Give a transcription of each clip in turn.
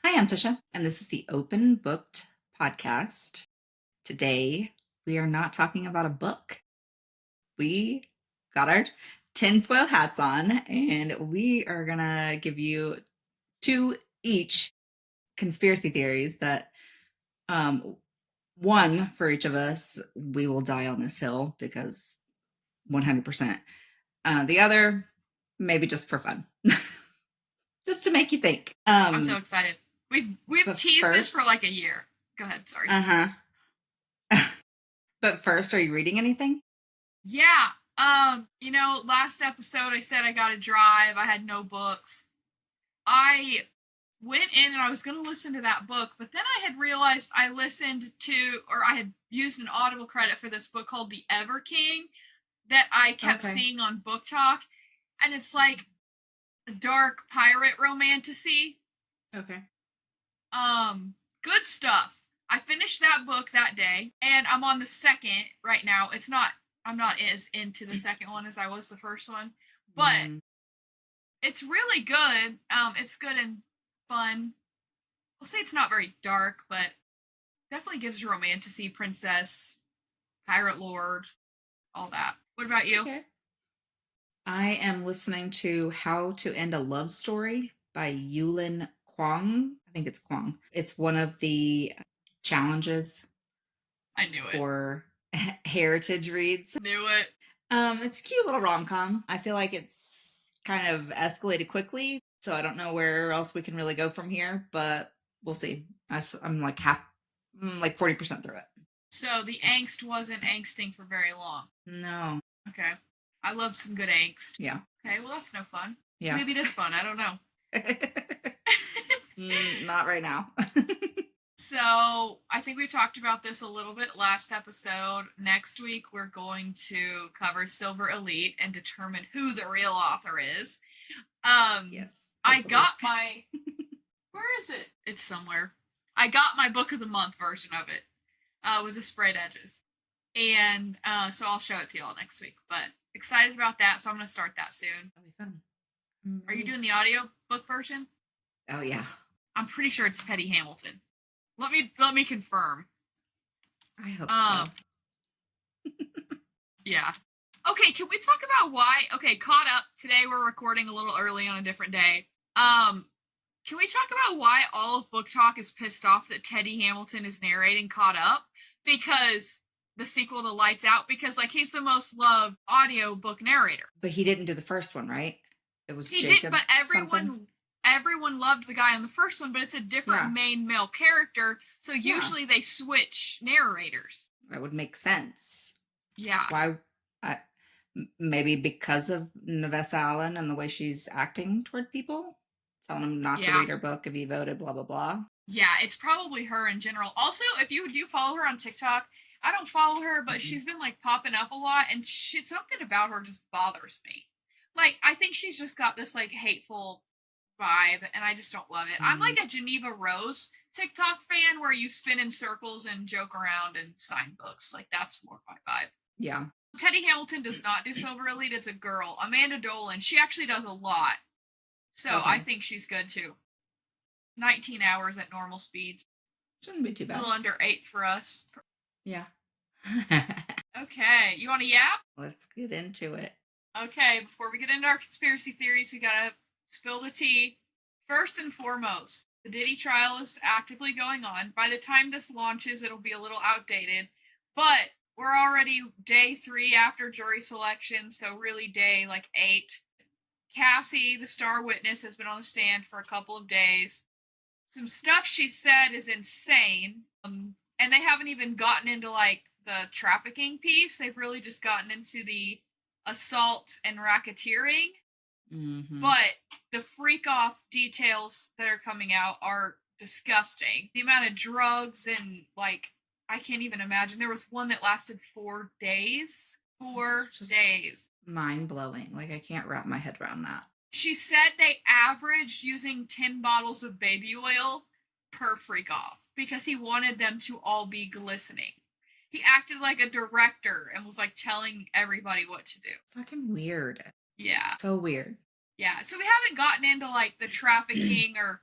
Hi, I'm Tisha, and this is the Open Booked podcast. Today, we are not talking about a book. We got our tinfoil hats on, and we are going to give you two each conspiracy theories that, one for each of us, we will die on this hill because 100%. The other, maybe just for fun, just to make you think. I'm so excited. We've teased this for like a year. Go ahead, sorry. But first, are you reading anything? Yeah. Last episode I said I got to drive. I had no books. I went in and I was going to listen to that book, but then I had realized I had used an Audible credit for this book called The Ever King that I kept seeing on Book Talk, and it's like a dark pirate romantasy. Okay. Good stuff. I finished that book that day, and I'm on the second right now. I'm not as into the second one as I was the first one, but it's really good. It's good and fun. I'll say it's not very dark, but definitely gives you romantasy, princess, pirate lord, all that. What about you? Okay. I am listening to How to End a Love Story by Yulin Kwong. I think it's Kwong. It's one of the challenges. I knew it. For heritage reads. Knew it. It's a cute little rom-com. I feel like it's kind of escalated quickly, so I don't know where else we can really go from here, but we'll see. I'm like 40% through it. So the angst wasn't angsting for very long. No. Okay. I love some good angst. Yeah. Okay, well that's no fun. Yeah. Maybe it is fun, I don't know. Not right now. So I think we talked about this a little bit last episode. Next week, we're going to cover Silver Elite and determine who the real author is. Yes. I got my... Where is it? It's somewhere. I got my Book of the Month version of it with the sprayed edges. And so I'll show it to y'all next week. But excited about that, so I'm going to start that soon. That'll be fun. Are you doing the audio book version? Oh, yeah. I'm pretty sure it's Teddy Hamilton. Let me confirm. I hope so. Yeah. Okay, can we talk about why? Okay, caught up. Today we're recording a little early on a different day. Can we talk about why all of Book Talk is pissed off that Teddy Hamilton is narrating Caught Up? Because the sequel to Lights Out, because like he's the most loved audio book narrator. But he didn't do the first one, right? It was he Jacob did, but everyone loved the guy on the first one, but it's a different main male character, so usually they switch narrators. That would make sense. Yeah. Why? Maybe because of Nevessa Allen and the way she's acting toward people, telling them not to read her book if he voted, blah blah blah. Yeah, it's probably her in general. Also, if you do follow her on TikTok, I don't follow her, but she's been like popping up a lot, and something about her just bothers me. Like, I think she's just got this like hateful vibe, and I just don't love it. I'm like a Geneva Rose TikTok fan where you spin in circles and joke around and sign books. Like, that's more my vibe. Yeah. Teddy Hamilton does not do Silver Elite. It's a girl, Amanda Dolan. She actually does a lot, so I think she's good too. 19 hours at normal speeds. Shouldn't be too bad. A little under 8 for us. Yeah. Okay, you want to yap? Let's get into it. Okay, before we get into our conspiracy theories, we gotta spill the tea. First and foremost, the Diddy trial is actively going on. By the time this launches, it'll be a little outdated, but we're already day 3 after jury selection, so really day like 8. Cassie, the star witness, has been on the stand for a couple of days. Some stuff she said is insane, and they haven't even gotten into like the trafficking piece. They've really just gotten into the assault and racketeering. Mm-hmm. But the freak off details that are coming out are disgusting. The amount of drugs and like, I can't even imagine. There was one that lasted 4 days. 4 days. Mind blowing. Like, I can't wrap my head around that. She said they averaged using 10 bottles of baby oil per freak off because he wanted them to all be glistening. He acted like a director and was like telling everybody what to do. Fucking weird. Yeah. So weird. Yeah. So we haven't gotten into like the trafficking or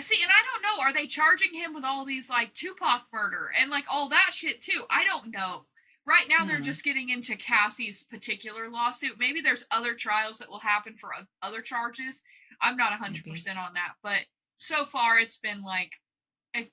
See, and I don't know, are they charging him with all these like Tupac murder and like all that shit too? I don't know. Right now they're Hmm. just getting into Cassie's particular lawsuit. Maybe there's other trials that will happen for other charges. I'm not Maybe. 100% on that, but so far it's been like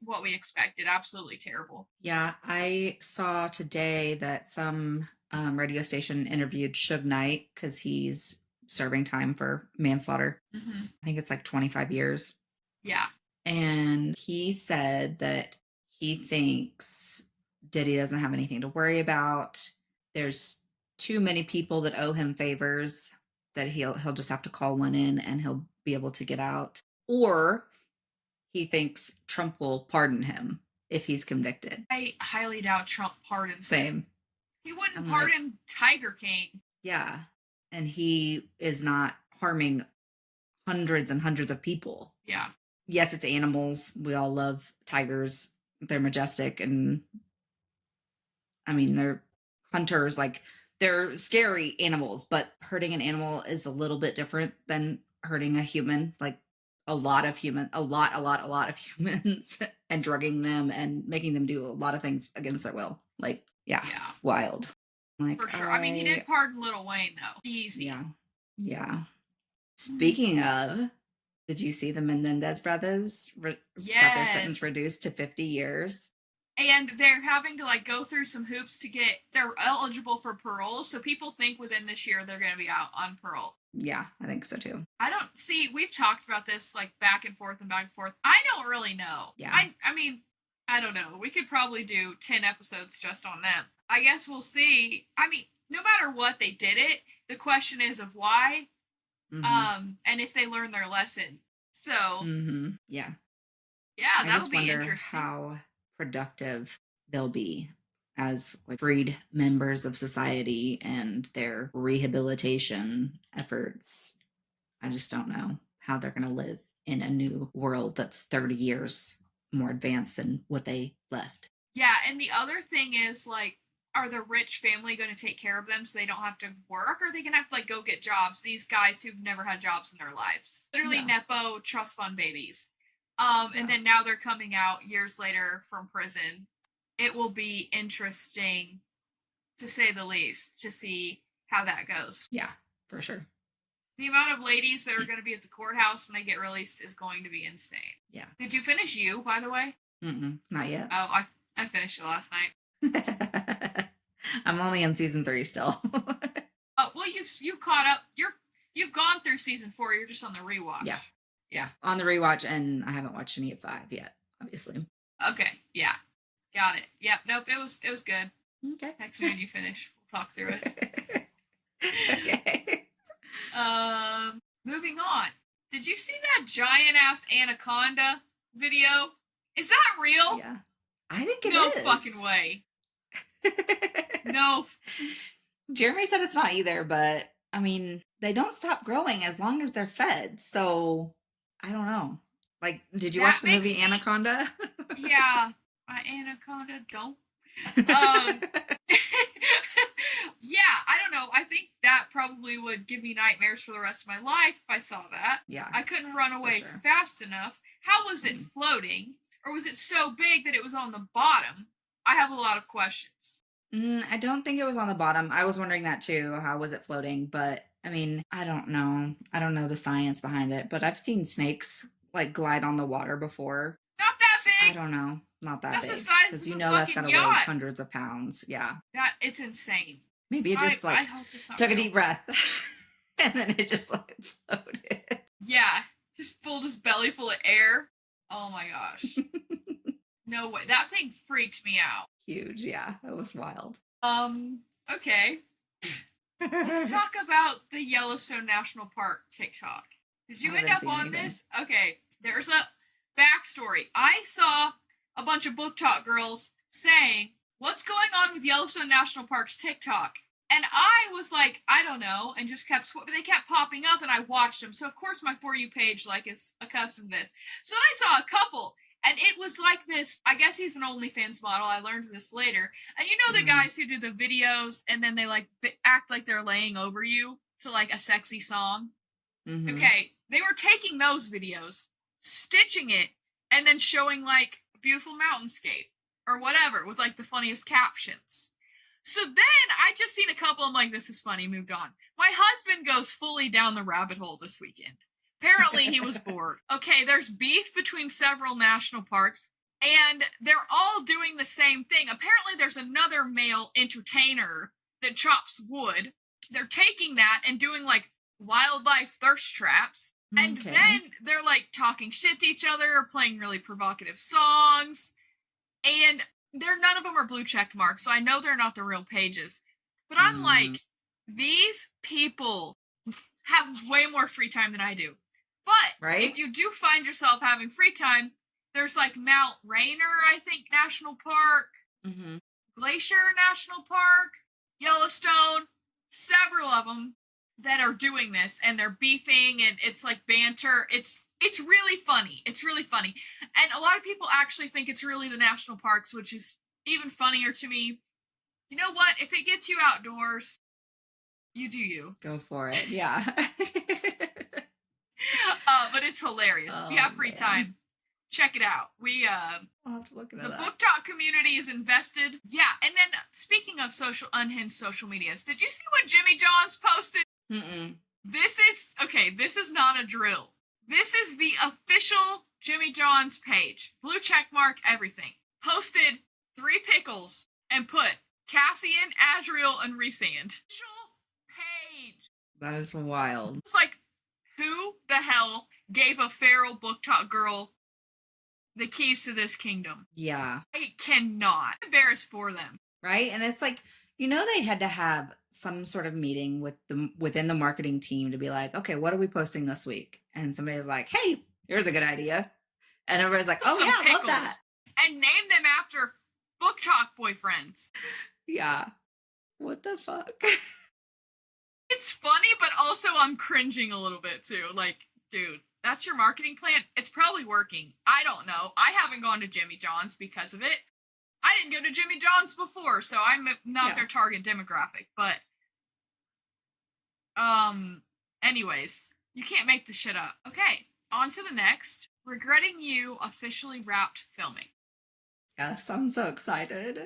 what we expected. Absolutely terrible. Yeah, I saw today that some radio station interviewed Suge Knight because he's serving time for manslaughter. Hmm. I think it's like 25 years. Yeah. And he said that he thinks Diddy doesn't have anything to worry about. There's too many people that owe him favors that he'll just have to call one in and he'll be able to get out. Or he thinks Trump will pardon him if he's convicted. I highly doubt Trump pardons him. Same. He wouldn't I'm like, pardon Tiger King. yeah. And he is not harming hundreds and hundreds of people. Yeah. Yes, it's animals. We all love tigers. They're majestic and I mean, they're hunters, like they're scary animals, but hurting an animal is a little bit different than hurting a human, like a lot of humans and drugging them and making them do a lot of things against their will. Like, yeah, Yeah. wild. Like, For sure. I mean, he did pardon Little Wayne though. Easy. yeah, yeah. Speaking of, did you see the Menendez brothers got their sentence Yes. reduced to 50 years? And they're having to like go through some hoops to get they're eligible for parole. So people think within this year they're gonna be out on parole. Yeah, I think so too. I don't see we've talked about this like back and forth and back and forth. I don't really know. Yeah. I mean, I don't know. We could probably do 10 episodes just on them. I guess we'll see. I mean, no matter what they did it, the question is of why, and if they learn their lesson. So Yeah. yeah, I that'll just be wonder interesting. how productive they'll be as like freed members of society and their rehabilitation efforts. I just don't know how they're going to live in a new world that's 30 years more advanced than what they left. Yeah, and the other thing is like, are the rich family going to take care of them so they don't have to work? Or are they going to have to like go get jobs? These guys who've never had jobs in their lives, literally Yeah. nepo trust fund babies. Yeah. And then now they're coming out years later from prison. It will be interesting, to say the least, to see how that goes. Yeah, for sure. The amount of ladies that are going to be at the courthouse when they get released is going to be insane. Yeah. Did you finish You, by the way? Not yet. Oh, I finished it last night. I'm only on season 3 still. Oh well, you've caught up. You've gone through season 4. You're just on the rewatch. Yeah. Yeah. On the rewatch, and I haven't watched any of 5 yet, obviously. Okay. Yeah. Got it. Yep. Nope. It was good. Okay. Text me when you finish. We'll talk through it. Okay. Moving on. Did you see that giant ass anaconda video? Is that real? Yeah. I think it no is. fucking way. No. Jeremy said it's not either, but I mean, they don't stop growing as long as they're fed. So I don't know. Like, did you That watch the makes movie me- Anaconda? Yeah. My anaconda don't. Um, yeah, I don't know. I think that probably would give me nightmares for the rest of my life if I saw that. Yeah. I couldn't run away sure. fast enough. How was it floating? Or was it so big that it was on the bottom? I have a lot of questions. I don't think it was on the bottom. I was wondering that too. How was it floating? But I mean, I don't know. I don't know the science behind it, but I've seen snakes like glide on the water before. Not that big. I don't know. Not that That's big. the size Because of you a know that's fucking gotta weigh yacht. hundreds of pounds. Yeah. It's insane. Maybe it just I hope it's not took real. a deep breath and then it just like floated. Yeah, just filled his belly full of air. Oh my gosh. No way. That thing freaked me out. Huge. Yeah. That was wild. Okay. Let's talk about the Yellowstone National Park TikTok. Did you I end haven't up seen on anything. this? Okay, there's a backstory. I saw a bunch of book talk girls saying, "What's going on with Yellowstone National Park's TikTok?" And I was like, I don't know, and just they kept popping up, and I watched them. So of course my For You page like is accustomed to this. So then I saw a couple, and it was like this. I guess he's an OnlyFans model. I learned this later. And you know the guys who do the videos, and then they like act like they're laying over you to like a sexy song. Okay, they were taking those videos, stitching it and then showing like a beautiful mountainscape or whatever with like the funniest captions. So then I just seen a couple. I'm like, this is funny. Moved on. My husband goes fully down the rabbit hole this weekend. Apparently, he was bored. Okay, there's beef between several national parks, and they're all doing the same thing. Apparently, there's another male entertainer that chops wood. They're taking that and doing like wildlife thirst traps. And Okay. then they're like talking shit to each other, playing really provocative songs. And none of them are blue check marks, so I know they're not the real pages. But I'm like, these people have way more free time than I do. But right? If you do find yourself having free time, there's like Mount Rainier, I think, National Park, Glacier National Park, Yellowstone, several of them that are doing this, and they're beefing, and it's like banter. It's really funny. It's really funny. And a lot of people actually think it's really the national parks, which is even funnier to me. You know what? If it gets you outdoors, you do you. Go for it. Yeah. But it's hilarious. If you have free time, check it out. I'll have to look into the that. Book Talk community is invested. Yeah, and then speaking of unhinged social medias, did you see what Jimmy John's posted? This is not a drill. This is the official Jimmy John's page. Blue check mark, everything. Posted 3 pickles and put Cassian, Azriel, and Resand. Official page. That is wild. It's like, who the hell gave a feral Book Talk girl the keys to this kingdom? Yeah. I cannot. I'm embarrassed for them. Right? And it's like, they had to have some sort of meeting within the marketing team to be like, okay, what are we posting this week? And somebody's like, hey, here's a good idea. And everybody's like, oh, yeah, I love that. And name them after Book Talk boyfriends. Yeah. What the fuck? It's funny, but also I'm cringing a little bit too. Like, dude, that's your marketing plan? It's probably working. I don't know. I haven't gone to Jimmy John's because of it. I didn't go to Jimmy John's before, so I'm not their target demographic. But, anyways, you can't make this shit up. Okay, on to the next. Regretting You officially wrapped filming. Yes, I'm so excited.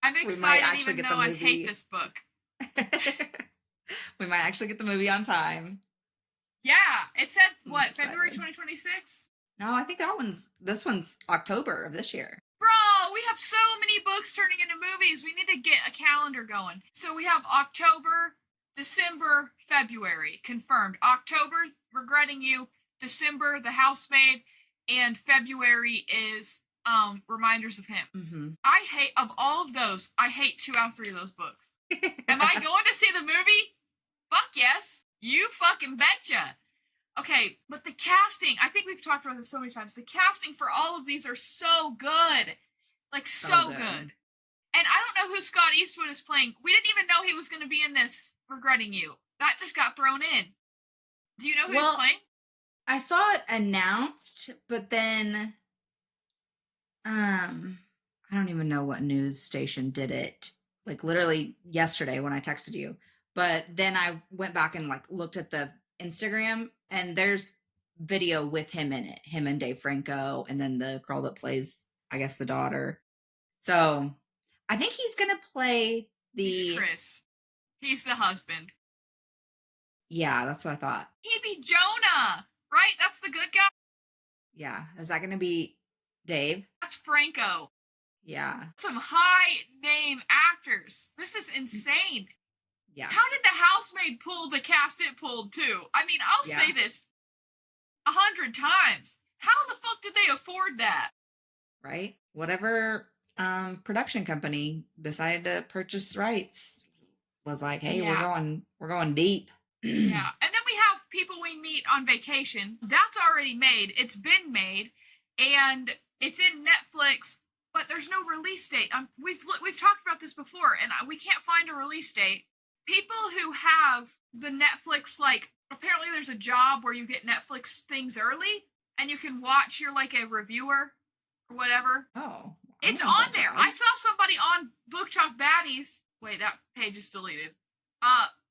I'm excited even though I hate this book. We might actually get the movie on time. Yeah, it said, what, February 2026? No, I think this one's October of this year. Bro, we have so many books turning into movies. We need to get a calendar going. So we have October, December, February, confirmed. October, Regretting You. December, The Housemaid. And February is Reminders of Him. Of all of those, I hate 2 out of 3 of those books. Am I going to see the movie? Fuck yes. You fucking betcha. Okay, but the casting, I think we've talked about this so many times. The casting for all of these are so good. Like, so good. And I don't know who Scott Eastwood is playing. We didn't even know he was going to be in this Regretting You. That just got thrown in. Do you know who he's playing? I saw it announced, but then I don't even know what news station did it. Like, literally yesterday when I texted you. But then I went back and like looked at the Instagram, and there's video with him in it. Him and Dave Franco, and then the girl that plays, I guess, the daughter. So I think he's gonna play He's Chris. He's the husband. Yeah, that's what I thought. He'd be Jonah, right? That's the good guy. Yeah. Is that gonna be Dave? That's Franco. Yeah. Some high name actors. This is insane. Yeah. How did The Housemaid pull the cast it pulled too? I mean, I'll say this 100 times. How the fuck did they afford that? Right? Whatever production company decided to purchase rights was like, hey, we're going deep. Yeah. And then we have People We Meet on Vacation. That's already made. It's been made. And it's in Netflix, but there's no release date. We've talked about this before, and we can't find a release date. People who have the Netflix, like, apparently there's a job where you get Netflix things early, and you can watch, you're like a reviewer or whatever. Oh. It's on there. I saw somebody on Book Talk Baddies. Wait, that page is deleted.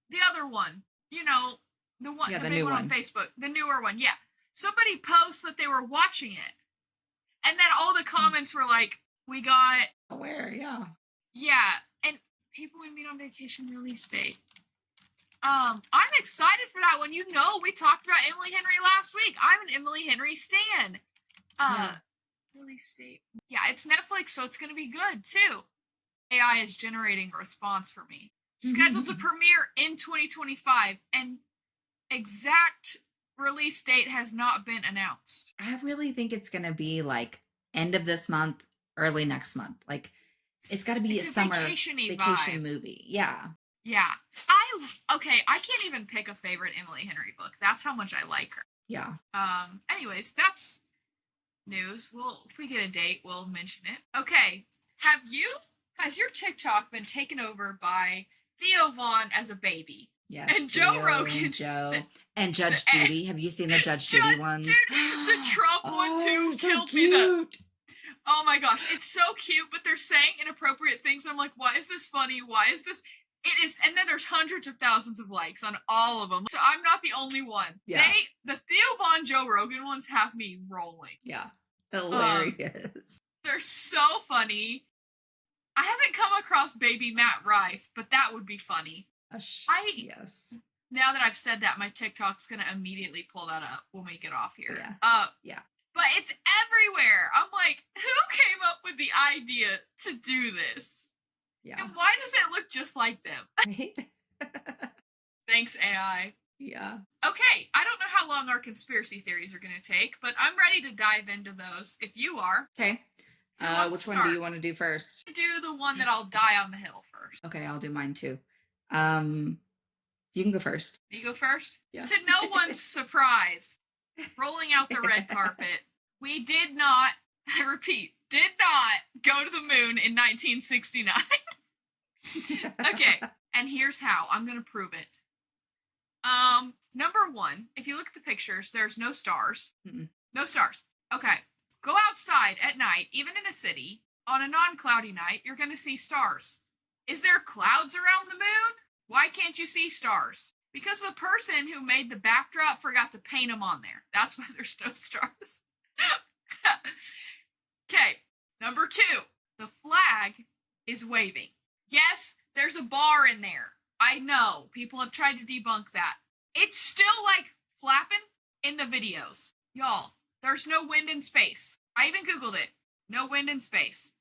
The other one. You know, the big one on Facebook. The newer one, yeah. Somebody posts that they were watching it. And then all the comments were like, we got, Where? Yeah. yeah, and people we meet on vacation release date. I'm excited for that one. You know, we talked about Emily Henry last week. I'm an Emily Henry stan. Release date. Yeah, it's Netflix, so it's going to be good too. AI is generating a response for me. Scheduled to premiere in 2025, and exact release date has not been announced. I really think it's going to be like end of this month, early next month. Like it's got to be a summer vacation movie. Yeah. Yeah. I can't even pick a favorite Emily Henry book. That's how much I like her. Yeah. Anyways, that's news. If we get a date, we'll mention it. Okay. Has your TikTok been taken over by Theo Vaughn as a baby? Yes. And Joe Rogan. And Joe. And Judge Judy. Have you seen the Judge Judy ones? The Trump one too killed me. Oh my gosh, it's so cute, but they're saying inappropriate things. And I'm like, why is this funny? Why is this? It is, and then there's hundreds of thousands of likes on all of them. So I'm not the only one. Yeah. The Theo Vaughn, Joe Rogan ones have me rolling. Yeah. Hilarious. They're so funny. I haven't come across baby Matt Rife, but that would be funny. Yes. Now that I've said that, my TikTok's gonna immediately pull that up when we get off here. Yeah. Yeah. But it's everywhere. I'm like, who came up with the idea to do this? Yeah. And why does it look just like them? Right? Thanks, AI. Yeah. Okay, I don't know how long our conspiracy theories are going to take, but I'm ready to dive into those if you are. Okay. Which one do you want to do first? Do the one that I'll die on the hill first. Okay, I'll do mine too. You can go first. You go first? Yeah. To no one's surprise, rolling out the red carpet, we did not, I repeat, did not go to the moon in 1969. Okay, and here's how. I'm going to prove it. Number one, if you look at the pictures, there's no stars. Mm-mm. No stars. Okay, go outside at night, even in a city, on a non-cloudy night, you're going to see stars. Is there clouds around the moon? Why can't you see stars? Because the person who made the backdrop forgot to paint them on there. That's why there's no stars. Okay, number two, the flag is waving. Yes, there's a bar in there. I know, people have tried to debunk that. It's still like flapping in the videos. Y'all, there's no wind in space. I even Googled it. No wind in space.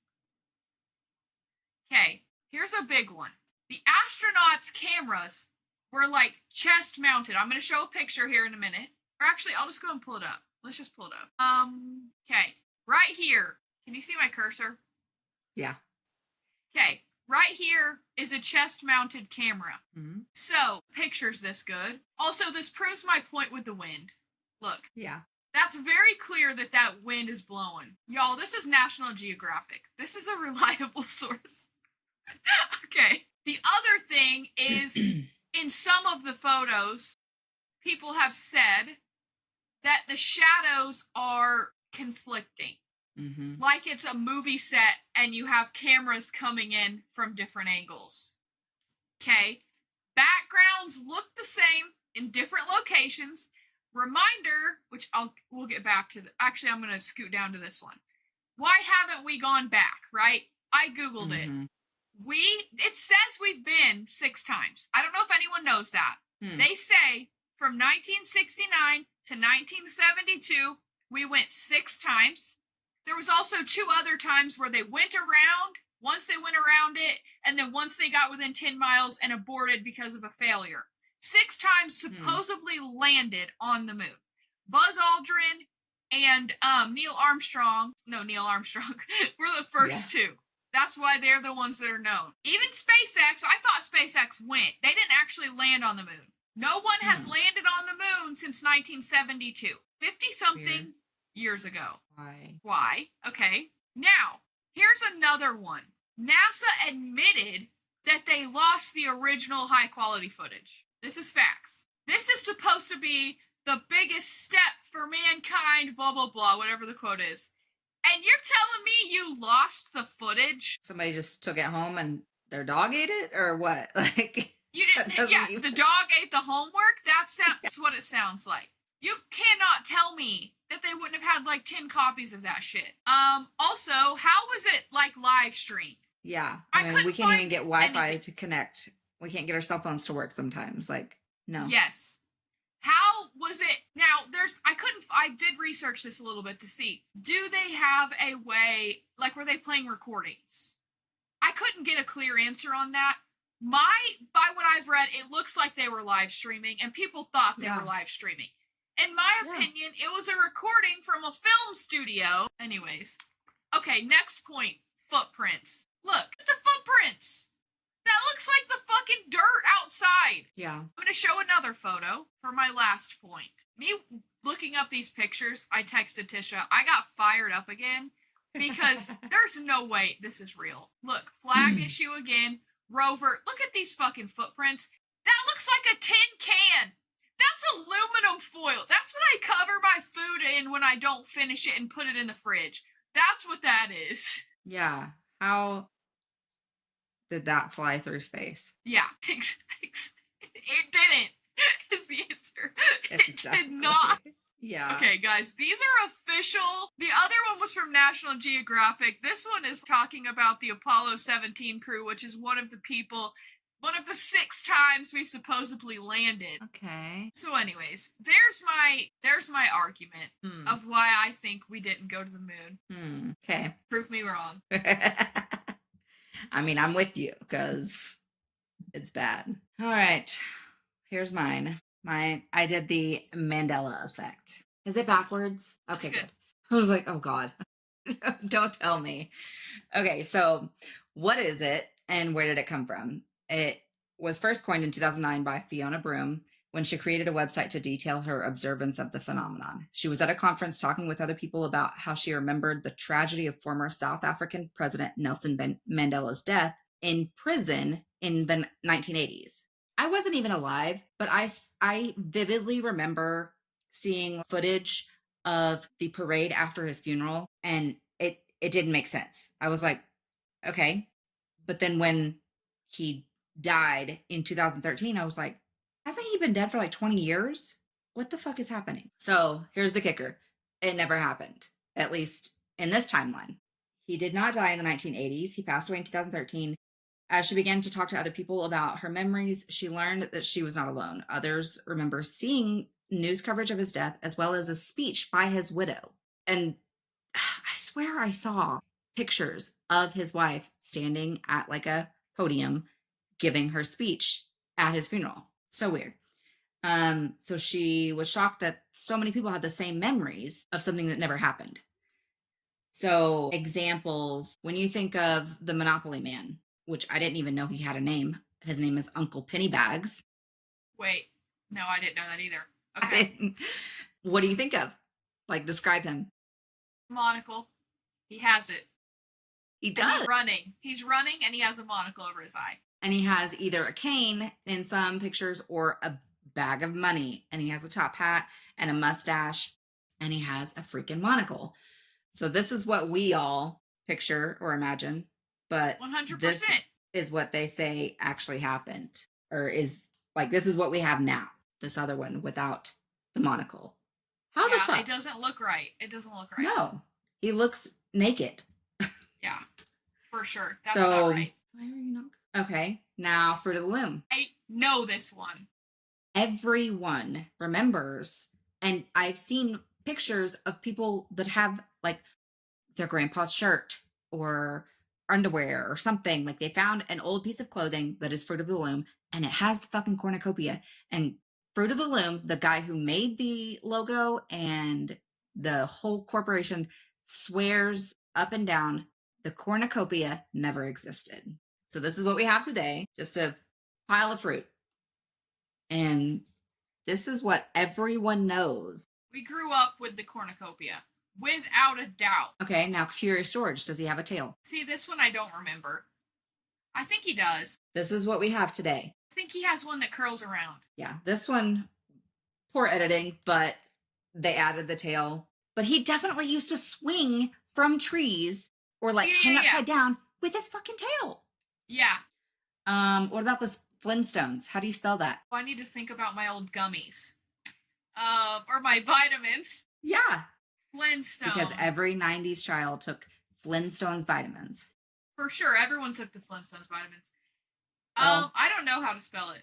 Okay, here's a big one. The astronauts' cameras were like chest mounted. I'm going to show a picture here in a minute. Or actually, I'll just go and pull it up. Let's just pull it up. Okay, right here. Can you see my cursor? Yeah. Okay, right here is a chest mounted camera. Mm-hmm. So, picture's this good. Also, this proves my point with the wind. Look. Yeah. That's very clear that that wind is blowing. Y'all, this is National Geographic. This is a reliable source. Okay. The other thing is, in some of the photos, people have said that the shadows are conflicting. Mm-hmm. Like it's a movie set and you have cameras coming in from different angles. Okay. Backgrounds look the same in different locations. Reminder, which we'll get back to. Actually, I'm going to scoot down to this one. Why haven't we gone back, right? I Googled it. It says we've been 6 times. I don't know if anyone knows that. They say from 1969 to 1972, we went 6 times. There was also 2 other times where they went around. Once they went around it, and then once they got within 10 miles and aborted because of a failure. 6 times supposedly landed on the moon. Buzz Aldrin and Neil Armstrong were the first 2. That's why they're the ones that are known. Even SpaceX, I thought SpaceX went. They didn't actually land on the moon. No one has landed on the moon since 1972. 50-something years ago. Why? Okay. Now, here's another one. NASA admitted that they lost the original high-quality footage. This is facts. This is supposed to be the biggest step for mankind, blah, blah, blah, whatever the quote is. And you're telling me you lost the footage? Somebody just took it home and their dog ate it, or what? Like you didn't? Yeah, the dog ate the homework. That's what it sounds like. You cannot tell me that they wouldn't have had like 10 copies of that shit. Also, how was it like live streamed? Yeah. I I mean, couldn't we can't even find get Wi-Fi anything. to connect. We can't get our cell phones to work sometimes. Like, no. Yes. How was it? Now, I did research this a little bit to see. Do they have a way, like, were they playing recordings? I couldn't get a clear answer on that. By what I've read, it looks like they were live streaming, and people thought they were live streaming. In my opinion, it was a recording from a film studio. Anyways, okay, next point, footprints. Look at the footprints. That looks like the fucking dirt outside. Yeah. I'm going to show another photo for my last point. Me looking up these pictures, I texted Tisha. I got fired up again because there's no way this is real. Look, flag issue again. Rover, look at these fucking footprints. That looks like a tin can. That's aluminum foil. That's what I cover my food in when I don't finish it and put it in the fridge. That's what that is. Yeah. How did that fly through space? Yeah. It didn't, is the answer. It did not. Yeah. Okay, guys, these are official. The other one was from National Geographic. This one is talking about the Apollo 17 crew, which is one of the 6 times we supposedly landed. Okay. So anyways, there's my argument of why I think we didn't go to the moon. Okay. Prove me wrong. I mean, I'm with you because it's bad. All right. Here's mine. I did the Mandela effect. Is it backwards? Okay, good. I was like, oh God. Don't tell me. Okay, so what is it and where did it come from? It was first coined in 2009 by Fiona Broom when she created a website to detail her observance of the phenomenon. She was at a conference talking with other people about how she remembered the tragedy of former South African President Nelson Mandela's death in prison in the 1980s. I wasn't even alive, but I vividly remember seeing footage of the parade after his funeral, and it didn't make sense. I was like, okay. But then when he died in 2013, I was like, hasn't he been dead for like 20 years? What the fuck is happening? So here's the kicker. It never happened, at least in this timeline. He did not die in the 1980s. He passed away in 2013. As she began to talk to other people about her memories, she learned that she was not alone. Others remember seeing news coverage of his death, as well as a speech by his widow. And I swear I saw pictures of his wife standing at like a podium giving her speech at his funeral. So weird. So she was shocked that so many people had the same memories of something that never happened. So examples, when you think of the Monopoly Man, which I didn't even know he had a name. His name is Uncle Pennybags. Wait, no, I didn't know that either. Okay. What do you think of? Like, describe him. Monocle. He has it. He does. He's running and he has a monocle over his eye. And he has either a cane in some pictures or a bag of money. And he has a top hat and a mustache. And he has a freaking monocle. So this is what we all picture or imagine. But 100%. This is what they say actually happened. Or is like, this is what we have now. This other one without the monocle. How the fuck? It doesn't look right. It doesn't look right. No. He looks naked. Yeah. For sure. That's not right. Why are you not? Okay. Now Fruit of the Loom. I know this one. Everyone remembers. And I've seen pictures of people that have like their grandpa's shirt or underwear or something. Like they found an old piece of clothing that is Fruit of the Loom and it has the fucking cornucopia. And Fruit of the Loom, the guy who made the logo and the whole corporation, swears up and down the cornucopia never existed. So this is what we have today, just a pile of fruit. And this is what everyone knows. We grew up with the cornucopia. Without a doubt. Okay, now Curious George, does he have a tail? See, this one I don't remember. I think he does. This is what we have today. I think he has one that curls around. Yeah, this one, poor editing, but they added the tail. But he definitely used to swing from trees or like hang upside down with his fucking tail. Yeah. What about the Flintstones? How do you spell that? Well, I need to think about my old gummies. Or my vitamins. Yeah. Flintstones. Because every 90s child took Flintstones vitamins. For sure, everyone took the Flintstones vitamins. Well, I don't know how to spell it.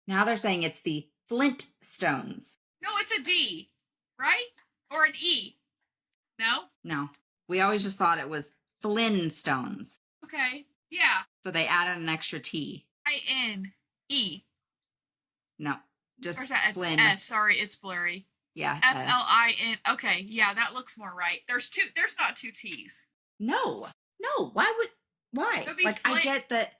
now they're saying it's the Flintstones. No, it's a D, right? Or an E. No? No, we always just thought it was Flintstones. Okay. Yeah. So they added an extra T. I-N-E. No, just Where's that? It's Flynn. S. Sorry, it's blurry. Yeah. F-L-I-N. Okay, yeah, that looks more right. There's not two T's. No. Why? It would be Like, Flint. I get that.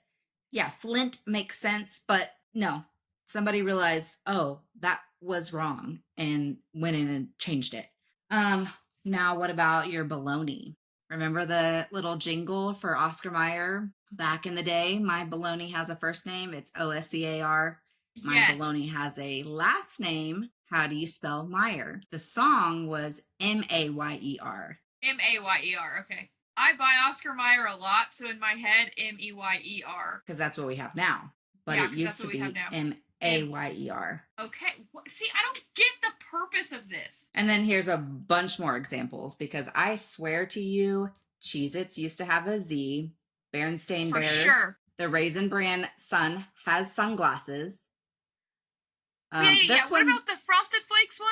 Yeah, Flint makes sense, but no. Somebody realized, oh, that was wrong, and went in and changed it. Now what about your baloney? Remember the little jingle for Oscar Mayer back in the day? My baloney has a first name. It's Oscar. My Yes. baloney has a last name. How do you spell Meyer? The song was Mayer. M-A-Y-E-R. Okay. I buy Oscar Mayer a lot, so in my head, M-E-Y-E-R. Because that's what we have now. But Yeah, it 'cause used that's to what we be have now. Mayer. Okay. See, I don't get the purpose of this. And then here's a bunch more examples, because I swear to you, Cheez-Its used to have a Z. Berenstain For Bears. sure. The Raisin Bran son has sunglasses. Yeah. What One, about the Frosted Flakes one?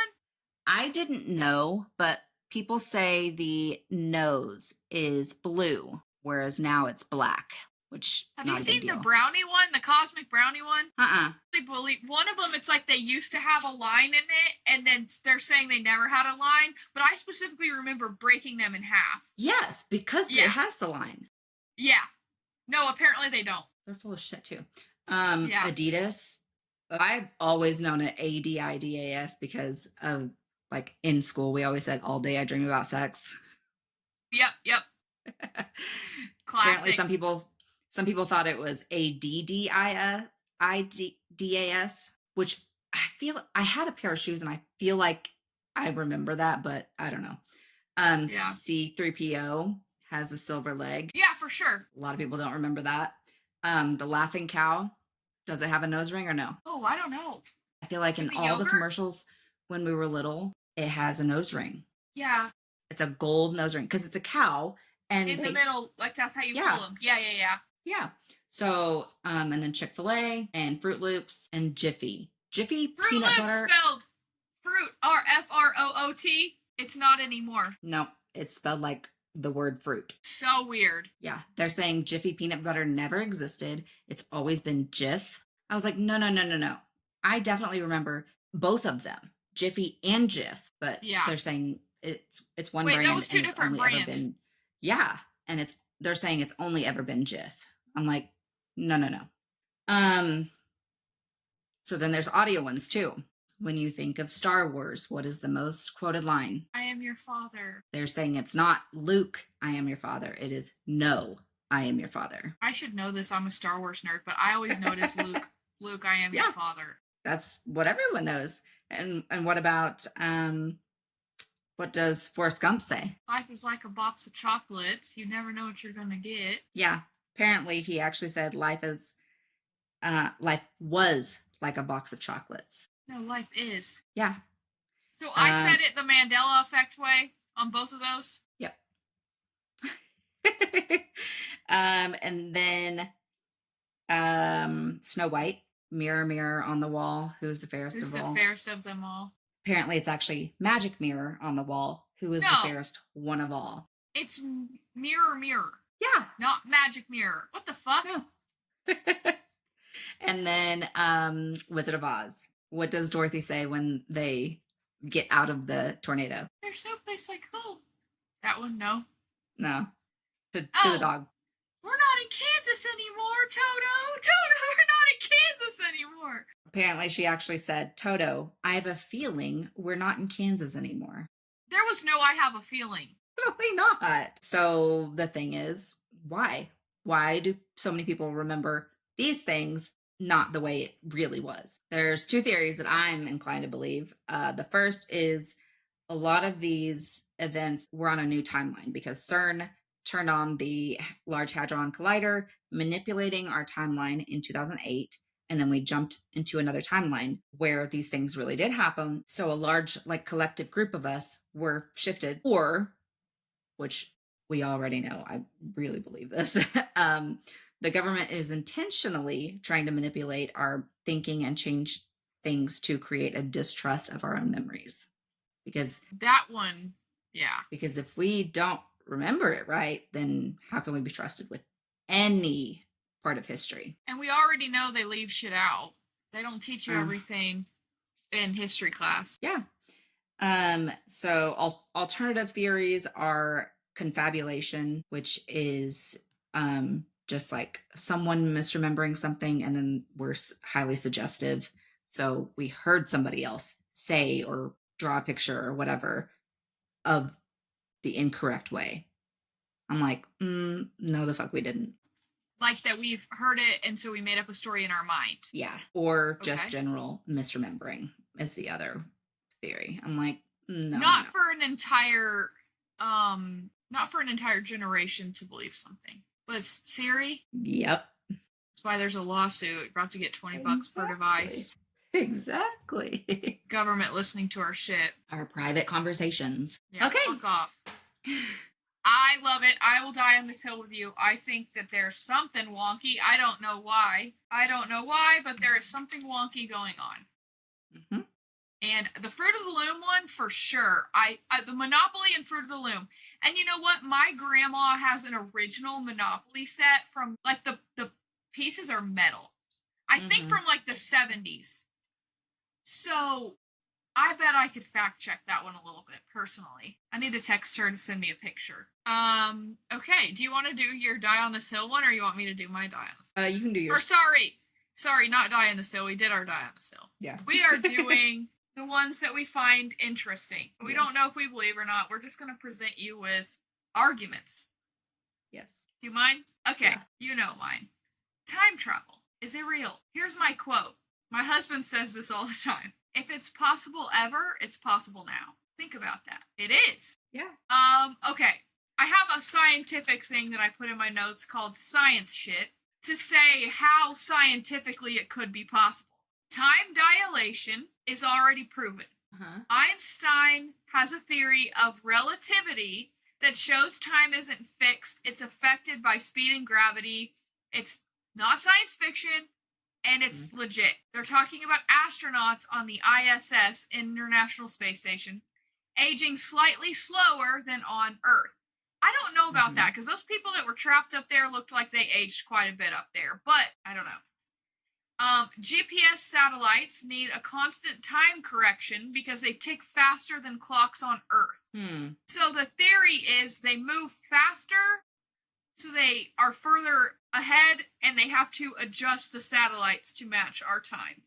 I didn't know, but people say the nose is blue, whereas now it's black, which Have not you a big seen the deal. brownie one, the cosmic brownie one? Uh-uh. I believe one of them, it's like they used to have a line in it, and then they're saying they never had a line, but I specifically remember breaking them in half. Yes, because it has the line. Yeah. No, apparently they don't. They're full of shit too. Yeah. Adidas. I've always known it Adidas because of, like, in school we always said all day I dream about sex. Yep. Apparently Classic. some people thought it was Adidas, which I feel, I had a pair of shoes and I feel like I remember that, but I don't know. Yeah. C3PO has a silver leg. Yeah, for sure. A lot of people don't remember that. The Laughing Cow, does it have a nose ring or no? Oh, I don't know. I feel like in all the commercials when we were little, it has a nose ring. Yeah. It's a gold nose ring because it's a cow. And in the middle, like that's how you pull them. Yeah. Yeah. So, and then Chick-fil-A and Fruit Loops and Jiffy. Jiffy Fruit peanut Loops butter. spelled fruit, F-R-O-O-T. It's not anymore. No, it's spelled like the word fruit. So weird. Yeah. They're saying Jiffy peanut butter never existed. It's always been Jif. I was like, no. I definitely remember both of them, Jiffy and Jif, but they're saying it's one brand. That was two different brands. And they're saying it's only ever been Jif. I'm like, no. So then there's audio ones too. When you think of Star Wars, what is the most quoted line? I am your father. They're saying it's not Luke, I am your father. It is no, I am your father. I should know this. I'm a Star Wars nerd, but I always know it as Luke. Luke, I am your father. That's what everyone knows. And what about what does Forrest Gump say? Life is like a box of chocolates. You never know what you're gonna get. Yeah. Apparently he actually said life was like a box of chocolates. No, life is. Yeah. So I said it the Mandela effect way on both of those. Yep. And then Snow White, mirror, mirror on the wall, who's the fairest Who's of all? the fairest of them all? Apparently it's actually magic mirror on the wall, who is the fairest one of all. It's mirror, mirror. Yeah. Not magic mirror. What the fuck? No. And then Wizard of Oz. What does Dorothy say when they get out of the tornado? There's no place like home. That one, no. No. To the dog. We're not in Kansas anymore, Toto. Toto, we're not in Kansas anymore. Apparently she actually said, Toto, I have a feeling we're not in Kansas anymore. There was no I have a feeling. Really not. So the thing is, why? Why do so many people remember these things not the way it really was? There's two theories that I'm inclined to believe. The first is a lot of these events were on a new timeline because CERN turned on the Large Hadron Collider, manipulating our timeline in 2008. and then we jumped into another timeline where these things really did happen. So a large, like, collective group of us were shifted, or, which we already know, I really believe this, the government is intentionally trying to manipulate our thinking and change things to create a distrust of our own memories. Because that one, yeah. Because if we don't remember it right, then how can we be trusted with any part of history? And we already know they leave shit out. They don't teach you everything in history class. Yeah. So alternative theories are confabulation, which is just like someone misremembering something, and then we're highly suggestive. So we heard somebody else say or draw a picture or whatever of the incorrect way. I'm like, no, the fuck we didn't. Like that we've heard it, and so we made up a story in our mind. Yeah. Or just general misremembering is the other theory. I'm like, no. Not for an entire generation to believe something. But Siri? Yep. That's why there's a lawsuit. About to get $20 per device. Exactly. Government listening to our shit. Our private conversations. Yeah, okay. Fuck off. I love it. I will die on this hill with you. I think that there's something wonky. I don't know why. But there is something wonky going on. Mm-hmm. And the Fruit of the Loom one, for sure. The Monopoly and Fruit of the Loom. And you know what? My grandma has an original Monopoly set from, like, the pieces are metal. I think from, like, the 70s. So I bet I could fact check that one a little bit, personally. I need to text her to send me a picture. Okay. Do you want to do your Die on this Hill one, or you want me to do my Die on this Hill? You can do yours. Or sorry, not Die on this Hill. We did our Die on this Hill. Yeah. We are doing the ones that we find interesting. We don't know if we believe or not. We're just going to present you with arguments. Yes. Do you mind? Okay. Yeah. You know mine. Time travel. Is it real? Here's my quote. My husband says this all the time. If it's possible ever, it's possible now. Think about that. It is. Yeah. Okay. I have a scientific thing that I put in my notes called science shit to say how scientifically it could be possible. Time dilation is already proven. Einstein has a theory of relativity that shows time isn't fixed. It's affected by speed and gravity. It's not science fiction, and it's legit. They're talking about astronauts on the ISS, International Space Station, aging slightly slower than on Earth. I don't know about that, because those people that were trapped up there looked like they aged quite a bit up there, but I don't know. GPS satellites need a constant time correction because they tick faster than clocks on Earth. So the theory is they move faster, so they are further ahead, and they have to adjust the satellites to match our time.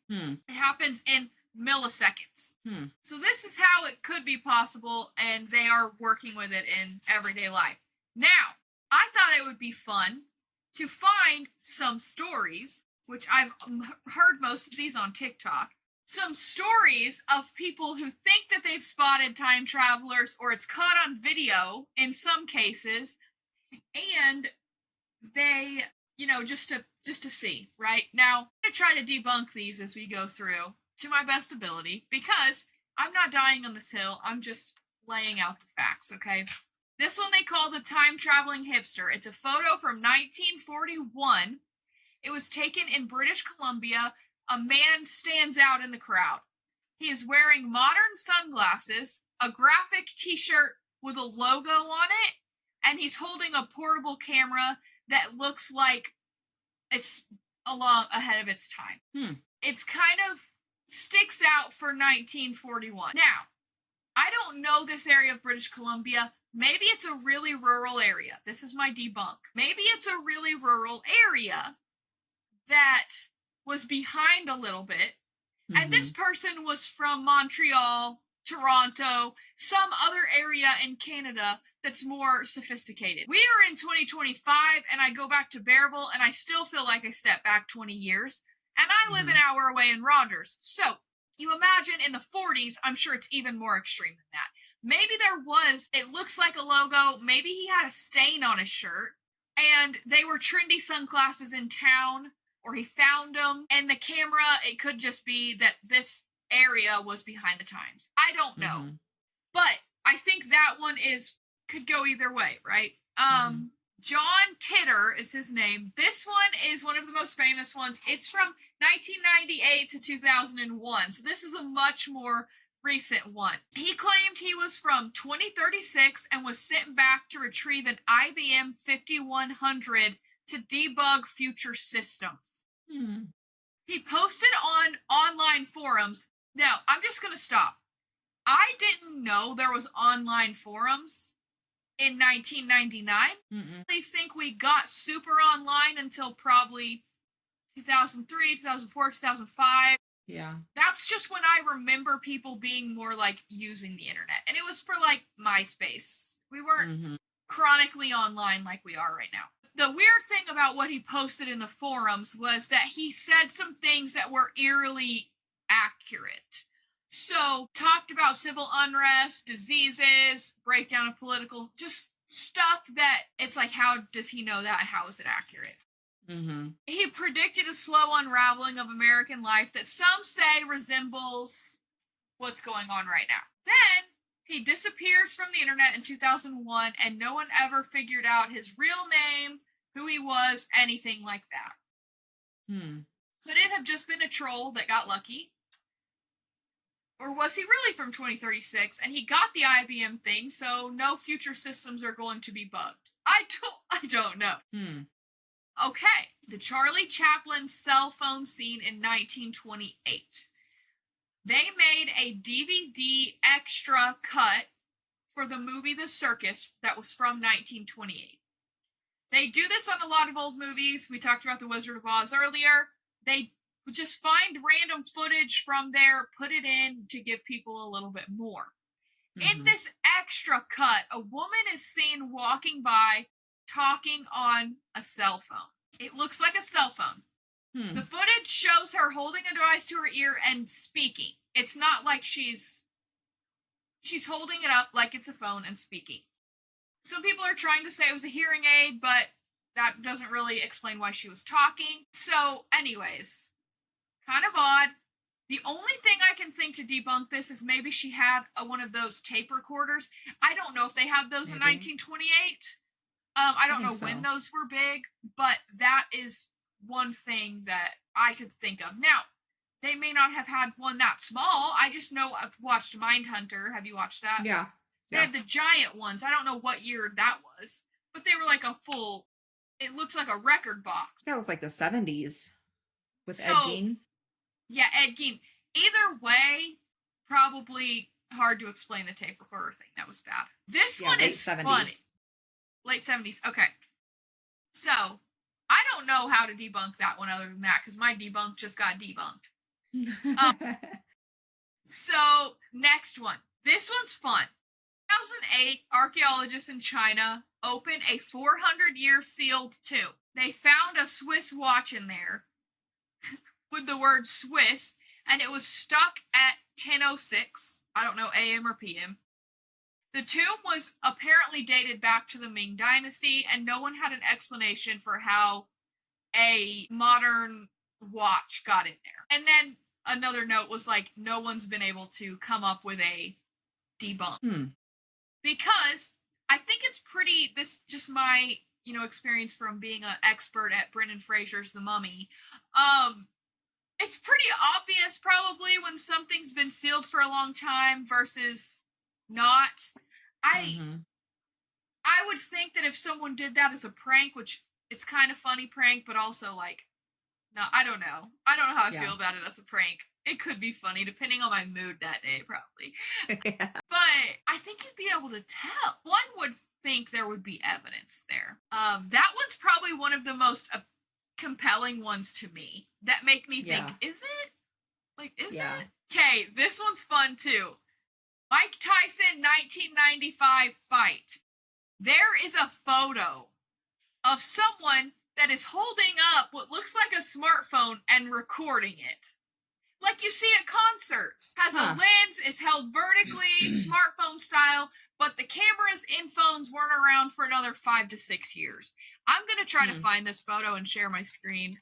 It happens in milliseconds. So this is how it could be possible, and they are working with it in everyday life. Now, I thought it would be fun to find some stories, which I've heard most of these on TikTok, some stories of people who think that they've spotted time travelers, or it's caught on video in some cases, and they, just to see, right? Now, I'm going to try to debunk these as we go through to my best ability, because I'm not dying on this hill. I'm just laying out the facts, okay? This one they call the time traveling hipster. It's a photo from 1941. It was taken in British Columbia. A man stands out in the crowd. He is wearing modern sunglasses, a graphic t-shirt with a logo on it, and he's holding a portable camera that looks like it's ahead of its time. It's kind of sticks out for 1941. Now, I don't know this area of British Columbia. Maybe it's a really rural area. This is my debunk. Maybe it's a really rural area that was behind a little bit, and this person was from Montreal, Toronto, some other area in Canada that's more sophisticated. We are in 2025, and I go back to Bearville, and I still feel like I stepped back 20 years, and I live an hour away in Rogers. So, you imagine in the 40s, I'm sure it's even more extreme than that. Maybe it looks like a logo, maybe he had a stain on his shirt, and they were trendy sunglasses in town, or he found them. And the camera, it could just be that this area was behind the times. I don't know. But I think that one could go either way, right? John Titter is his name. This one is one of the most famous ones. It's from 1998 to 2001. So this is a much more recent one. He claimed he was from 2036 and was sent back to retrieve an IBM 5100 to debug future systems. He posted on online forums. Now, I'm just going to stop. I didn't know there was online forums in 1999. I think we got super online until probably 2003, 2004, 2005. Yeah. That's just when I remember people being more like using the internet. And it was for like MySpace. We weren't chronically online like we are right now. The weird thing about what he posted in the forums was that he said some things that were eerily accurate. So, talked about civil unrest, diseases, breakdown of political, just stuff that it's like, how does he know that? How is it accurate? He predicted a slow unraveling of American life that some say resembles what's going on right now. Then, he disappears from the internet in 2001, and no one ever figured out his real name, who he was, anything like that. Could it have just been a troll that got lucky? Or was he really from 2036 and he got the IBM thing, so no future systems are going to be bugged? I don't know. Okay, the Charlie Chaplin cell phone scene in 1928. They made a DVD extra cut for the movie The Circus that was from 1928. They do this on a lot of old movies. We talked about The Wizard of Oz earlier. They just find random footage from there, put it in to give people a little bit more. In this extra cut, a woman is seen walking by talking on a cell phone. It looks like a cell phone. The footage shows her holding a device to her ear and speaking. It's not like she's holding it up like it's a phone and speaking. Some people are trying to say it was a hearing aid, but that doesn't really explain why she was talking. So, anyways, kind of odd. The only thing I can think to debunk this is maybe she had one of those tape recorders. I don't know if they had those in 1928. I don't know when those were big, but that is one thing that I could think of. Now, they may not have had one that small. I just know I've watched Mindhunter. Have you watched that? Yeah. They had the giant ones. I don't know what year that was, but they were like a full, it looks like a record box. That was like the 70s with Ed Gein. Yeah, Ed Gein. Either way, probably hard to explain the tape recorder thing. That was bad. This one is 70s. Funny. Late 70s. Okay. So, I don't know how to debunk that one other than that, because my debunk just got debunked. So, next one. This one's fun. 2008, archaeologists in China opened a 400-year sealed tomb. They found a Swiss watch in there with the word Swiss, and it was stuck at 10:06. I don't know, AM or PM. The tomb was apparently dated back to the Ming Dynasty, and no one had an explanation for how a modern watch got in there. And then another note was like, no one's been able to come up with a debunk. Because I think it's pretty, this just my, experience from being an expert at Brendan Fraser's The Mummy. It's pretty obvious probably when something's been sealed for a long time versus not. I would think that if someone did that as a prank, which it's kind of funny prank, but also like, no, I don't know. I don't know how I feel about it as a prank. It could be funny depending on my mood that day, probably. But I think you'd be able to tell. One would think there would be evidence there. That one's probably one of the most compelling ones to me that make me think, is it? Like, is it? Okay, this one's fun too. Mike Tyson 1995 fight. There is a photo of someone that is holding up what looks like a smartphone and recording it. like you see at concerts. Has a Huh. lens, is held vertically, smartphone style, but the cameras in phones weren't around for another 5 to 6 years. I'm gonna try to find this photo and share my screen.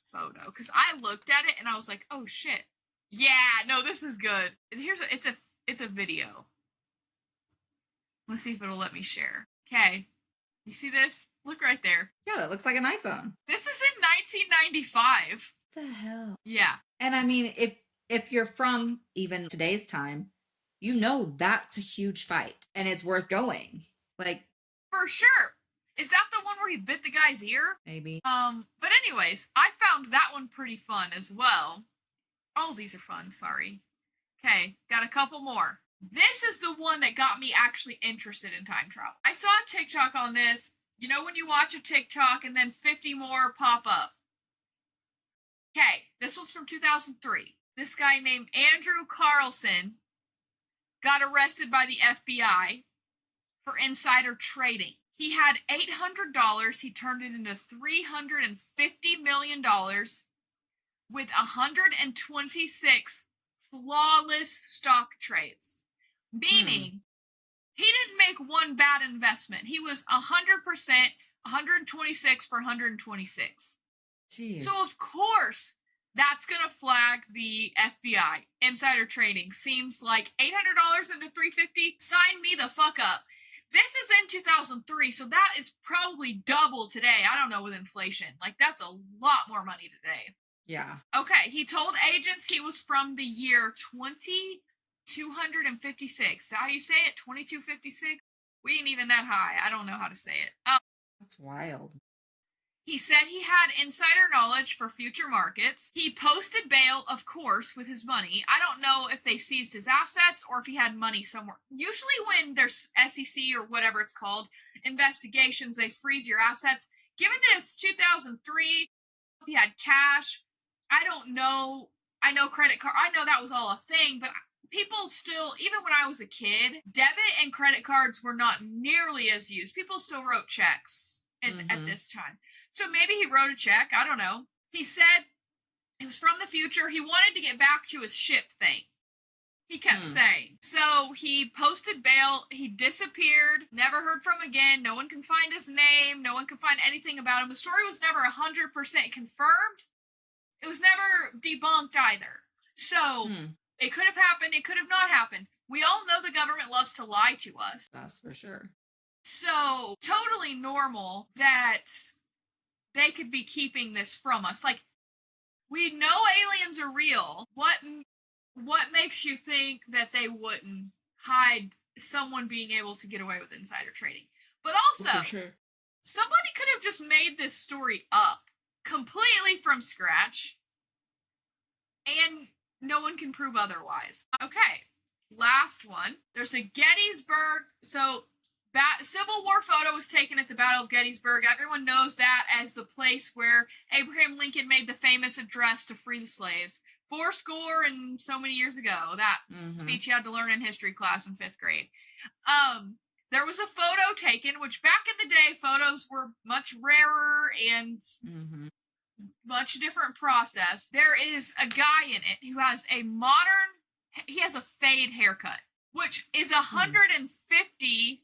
Photo, because I looked at it and I was like, oh shit. Yeah, no, this is good. And it's a video. Let's see if it'll let me share. Okay. You see this? Look right there. Yeah, that looks like an iPhone. This is in 1995. What the hell? Yeah. And I mean, if you're from even today's time, you know that's a huge fight and it's worth going. Like, For sure. Is that the one where he bit the guy's ear? maybe. But anyways, I found that one pretty fun as well. Oh, these are fun, sorry. Okay, got a couple more. This is the one that got me actually interested in time travel. I saw a TikTok on this. You know when you watch a TikTok and then 50 more pop up? Okay, this one's from 2003. This guy named Andrew Carlson got arrested by the FBI for insider trading. He had $800. He turned it into $350 million with 126 flawless stock trades. Meaning, he didn't make one bad investment. He was 100%, 126 for 126. Jeez. So, of course, that's going to flag the FBI. Insider trading seems like $800 into $350. Sign me the fuck up. This is in 2003, so that is probably double today. I don't know with inflation. Like, that's a lot more money today. Yeah. Okay, he told agents he was from the year 2256. Is that how you say it? 2256? We ain't even that high. I don't know how to say it. That's wild. He said he had insider knowledge for future markets. He posted bail, of course, with his money. I don't know if they seized his assets or if he had money somewhere. Usually when there's SEC or whatever it's called, investigations, they freeze your assets. Given that it's 2003, if he had cash, I don't know. I know credit card. I know that was all a thing, but people still, even when I was a kid, debit and credit cards were not nearly as used. People still wrote checks at this time. So maybe he wrote a check. I don't know. He said it was from the future. He wanted to get back to his ship thing. He kept saying. So he posted bail. He disappeared. Never heard from again. No one can find his name. No one can find anything about him. The story was never 100% confirmed. It was never debunked either. So it could have happened. It could have not happened. We all know the government loves to lie to us. That's for sure. So totally normal that they could be keeping this from us. Like, we know aliens are real. What makes you think that they wouldn't hide someone being able to get away with insider trading? But also, somebody could have just made this story up completely from scratch, and no one can prove otherwise. Okay, last one. There's a Gettysburg. So, Civil War photo was taken at the Battle of Gettysburg. Everyone knows that as the place where Abraham Lincoln made the famous address to free the slaves. 40 and so many years ago. That speech you had to learn in history class in 5th grade. There was a photo taken, which back in the day, photos were much rarer and much different process. There is a guy in it who has he has a fade haircut, which is 150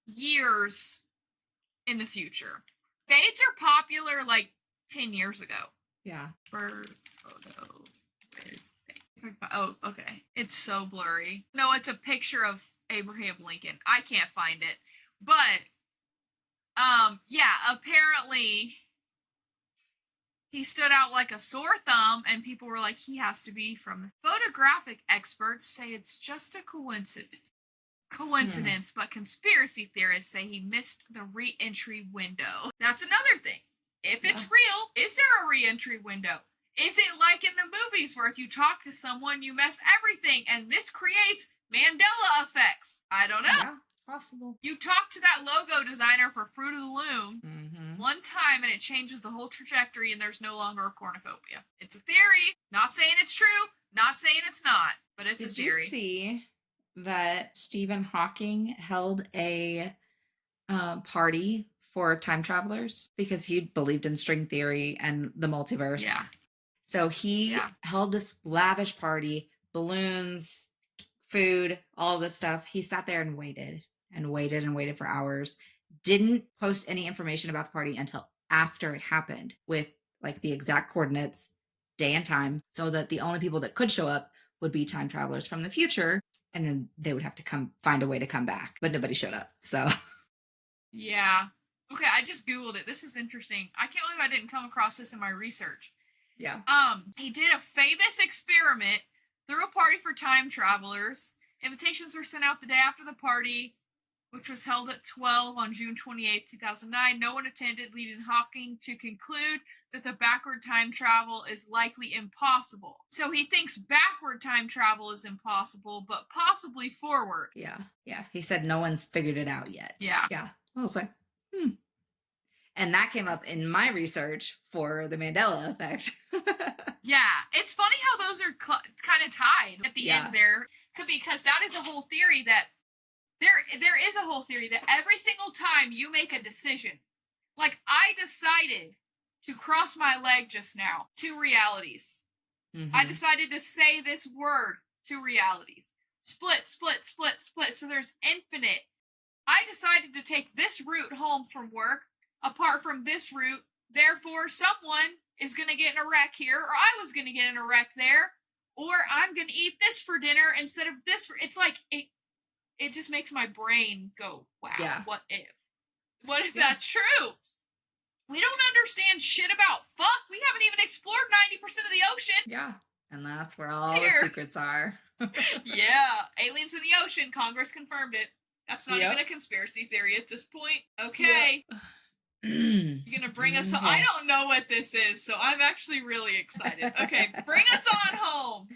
years in the future. Fades are popular like 10 years ago. Yeah. Bird photo with fade. Oh, okay. It's so blurry. No, it's a picture of Abraham Lincoln. I can't find it. But yeah, apparently he stood out like a sore thumb, and people were like, he has to be from. Photographic experts say it's just a coincidence, but conspiracy theorists say he missed the re-entry window. That's another thing. If it's real, is there a re-entry window? Is it like in the movies where if you talk to someone, you mess everything, and this creates Mandela effects? I don't know. Yeah, it's possible. You talk to that logo designer for Fruit of the Loom one time, and it changes the whole trajectory, and there's no longer a cornucopia. It's a theory. Not saying it's true. Not saying it's not. But it's a theory. Did you see that Stephen Hawking held a party for time travelers because he believed in string theory and the multiverse. Yeah. So he held this lavish party, balloons, food, all this stuff. He sat there and waited and waited and waited for hours. Didn't post any information about the party until after it happened with like the exact coordinates, day and time, so that the only people that could show up would be time travelers from the future. And then they would have to find a way to come back. But nobody showed up. So yeah. Okay, I just Googled it. This is interesting. I can't believe I didn't come across this in my research. yeah. He did a famous experiment, threw a party for time travelers. Invitations were sent out the day after the party, which was held at 12 on June 28, 2009. No one attended, leading Hawking to conclude that the backward time travel is likely impossible. So he thinks backward time travel is impossible, but possibly forward. Yeah. Yeah. He said no one's figured it out yet. Yeah. Yeah. I was like, And that came up in my research for the Mandela effect. Yeah, it's funny how those are kind of tied at the end there, because that is a whole theory that there is a whole theory that every single time you make a decision, like I decided to cross my leg just now, two realities. Mm-hmm. I decided to say this word, two realities. Split, split, split, split. So there's infinite. I decided to take this route home from work apart from this route. Therefore, someone is going to get in a wreck here, or I was going to get in a wreck there, or I'm going to eat this for dinner instead of this. It's like, it just makes my brain go, wow, what if? What if that's true? We don't understand shit about fuck. We haven't even explored 90% of the ocean. Yeah, and that's where all the secrets are. Yeah, aliens in the ocean. Congress confirmed it. That's not even a conspiracy theory at this point. Okay. Yep. You're going to bring us home. I don't know what this is, so I'm actually really excited. Okay, bring us on home.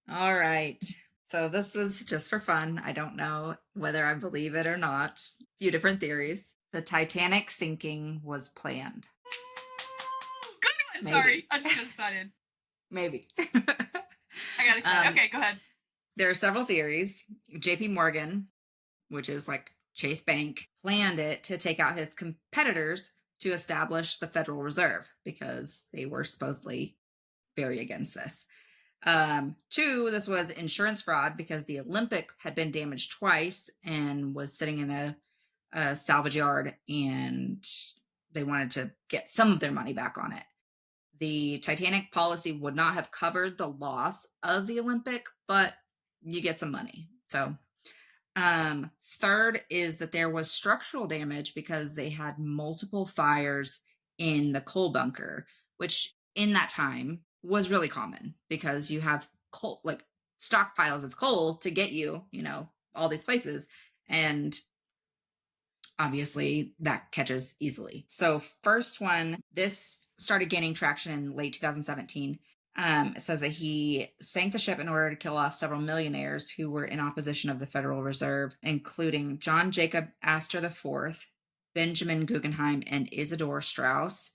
All right. So this is just for fun. I don't know whether I believe it or not. A few different theories. The Titanic sinking was planned. Good one. Maybe. Sorry, I just got excited. Maybe. I got excited. Okay, go ahead. There are several theories. JP Morgan, which is like Chase Bank, planned it to take out his competitors to establish the Federal Reserve because they were supposedly very against this. 2, this was insurance fraud because the Olympic had been damaged twice and was sitting in a salvage yard, and they wanted to get some of their money back on it. The Titanic policy would not have covered the loss of the Olympic, but you get some money. So 3rd is that there was structural damage because they had multiple fires in the coal bunker, which in that time was really common because you have coal, like stockpiles of coal to get you, all these places. And obviously that catches easily. So first one, this started gaining traction in late 2017. It says that he sank the ship in order to kill off several millionaires who were in opposition of the Federal Reserve, including John Jacob Astor IV, Benjamin Guggenheim, and Isidor Straus.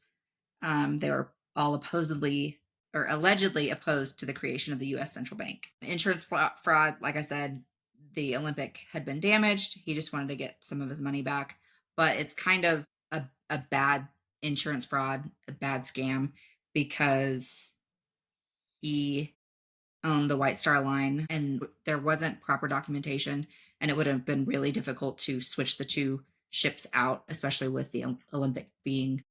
They were all allegedly opposed to the creation of the U.S. Central Bank. Insurance fraud, like I said, the Olympic had been damaged. He just wanted to get some of his money back. But it's kind of a bad insurance fraud, a bad scam, because he owned the White Star Line and there wasn't proper documentation, and it would have been really difficult to switch the two ships out, especially with the Olympic being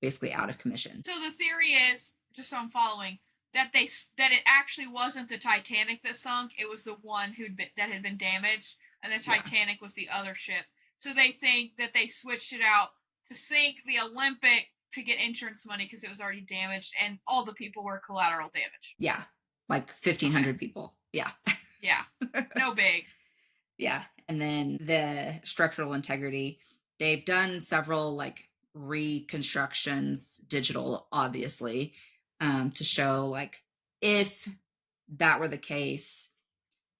basically out of commission. So the theory is, just so I'm following, that it actually wasn't the Titanic that sunk, it was the one that had been damaged, and the Titanic was the other ship. So they think that they switched it out to sink the Olympic to get insurance money because it was already damaged, and all the people were collateral damage. Yeah, like 1,500 people. Yeah. Yeah, no big. Yeah, and then the structural integrity. They've done several like reconstructions, digital, obviously, to show like if that were the case,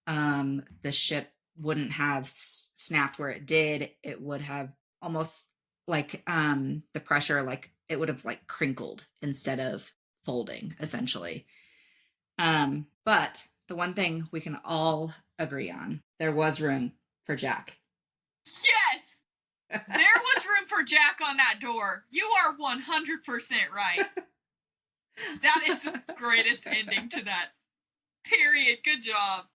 the ship wouldn't have snapped where it did. It would have almost like the pressure, like it would have like crinkled instead of folding, essentially. But the one thing we can all agree on, there was room for Jack. Yes. There was room for Jack on that door. You are 100% right. That is the greatest ending to that. Period. Good job.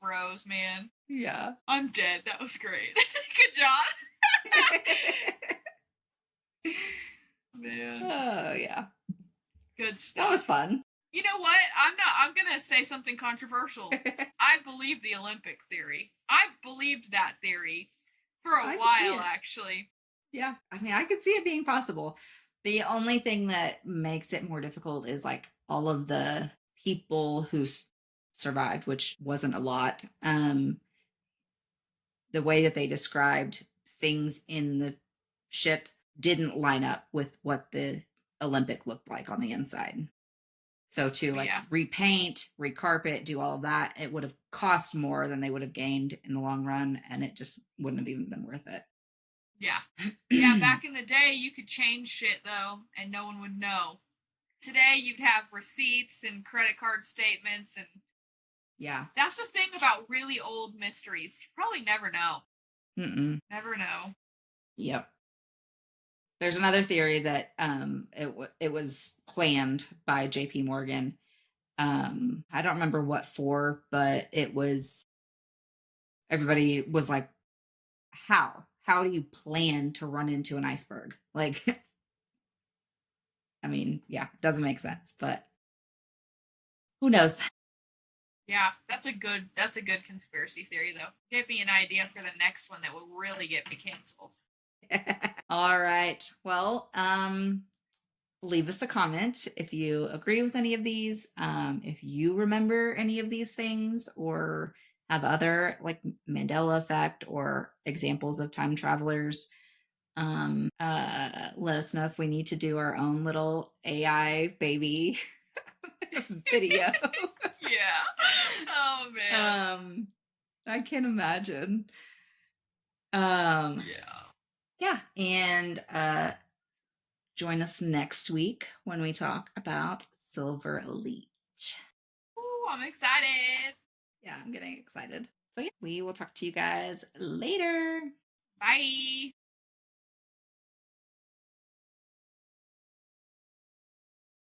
Rose, man. Yeah. I'm dead. That was great. Good job. Man. Oh, yeah. Good That was stuff. fun. You know what? I'm gonna say something controversial. I believe the Olympic theory. I've believed that theory for a I could see while, it. actually. Yeah. I mean, I could see it being possible. The only thing that makes it more difficult is like all of the people who survived, which wasn't a lot. The way that they described things in the ship didn't line up with what the Olympic looked like on the inside. So to like Yeah. repaint, recarpet, do all of that, it would have cost more than they would have gained in the long run, and it just wouldn't have even been worth Yeah. Yeah, it. back in the day, you could change shit, though, and no one would know. Today, you'd have receipts and credit card statements, and Yeah. that's the thing about really old mysteries. You probably never know. Mm-mm. Never know. Yep. There's another theory that it was planned by J.P. Morgan. I don't remember what for, but it was everybody was like, how do you plan to run into an iceberg? Like, I mean, yeah, it doesn't make sense, but who knows? Yeah, that's a good conspiracy theory, though. Give me an idea for the next one that will really get me canceled. All right. Well, leave us a comment if you agree with any of these, if you remember any of these things or have other like Mandela effect or examples of time travelers. Let us know if we need to do our own little AI baby video. Yeah. Oh man. I can imagine. Um, Yeah. yeah, and join us next week when we talk about Silver Elite. Ooh, I'm excited. Yeah, I'm getting excited. So, yeah, we will talk to you guys later. Bye.